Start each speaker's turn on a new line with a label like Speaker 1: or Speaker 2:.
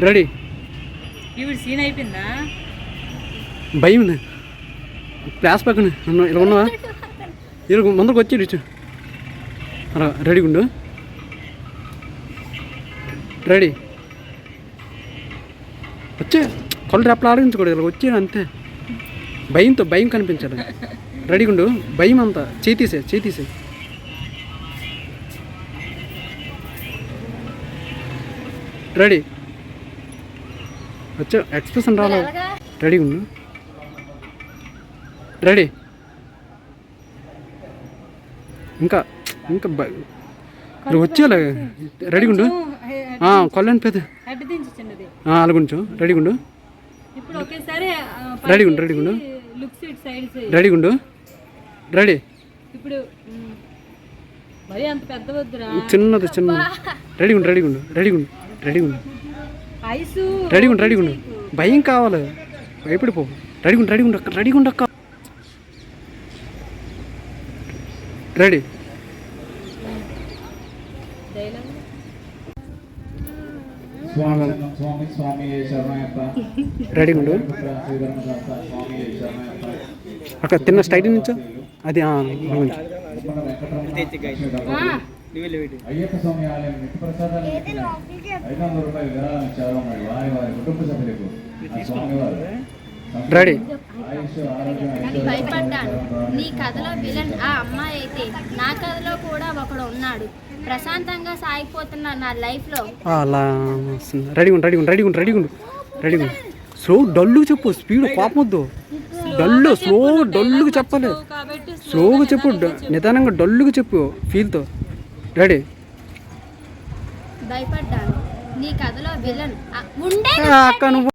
Speaker 1: Ready.
Speaker 2: ఇప్పుడు scene అయిపోయిందా?
Speaker 1: భయం క్లాస్ పక్కన ఇలా ఉన్నావా? ఇలా ముందరకు వచ్చి ఇచ్చు రెడీ ఉండు. రెడీ. వచ్చే కళ్ళు రెప్పలు ఆడించకూడదు, ఇలా వచ్చి అంతే. భయం కనిపించాలి. రెడీ ఉండు. భయం అంతా చేతీసే. రెడీ. వచ్చా ఎక్స్ప్రెషన్ రాలే. రెడీ ఉండు. రెడీ. ఇంకా వచ్చేలా రెడీ ఉండు. కొల్లని పెద్ద అలాగుంచు. రెడీ ఉండు. రెడీ ఉండు. రెడీ ఉండు. రెడీ. చిన్నది. రెడీ ఉండు. భయం కావాలి, భయపడిపో. రెడీ ఉండు అక్క. రెడీ. రెడీ ఉండు. అక్కడ తిన్న స్టైల్ నుంచో అది
Speaker 3: అయ్యప్ప స్వామి ఆలయం నిత్య ప్రసాదాలు 500 రూపాయలు విరాళం ఇచ్చారు. మరి వారి కుటుంబ సభ్యులకు స్వామివారు
Speaker 1: రెడీ.
Speaker 4: భయపడ్డాను. నీ కథలో విలన్ ఆ అమ్మాయి అయితే నా కథలో కూడా ఒకడు ఉన్నాడు. ప్రశాంతంగా సాగిపోతున్న నా లైఫ్లో
Speaker 1: అలా రెడీ ఉండు. స్లో డల్లు చెప్పు, స్పీడ్ కోపం వద్దు. డల్లుగా చెప్పాలి. స్లోగా చెప్పు, నిదానంగా డల్లుగా చెప్పు ఫీల్తో. రెడీ.
Speaker 4: భయపడ్డాను. నీ కథలో విలన్
Speaker 1: అక్క నువ్వు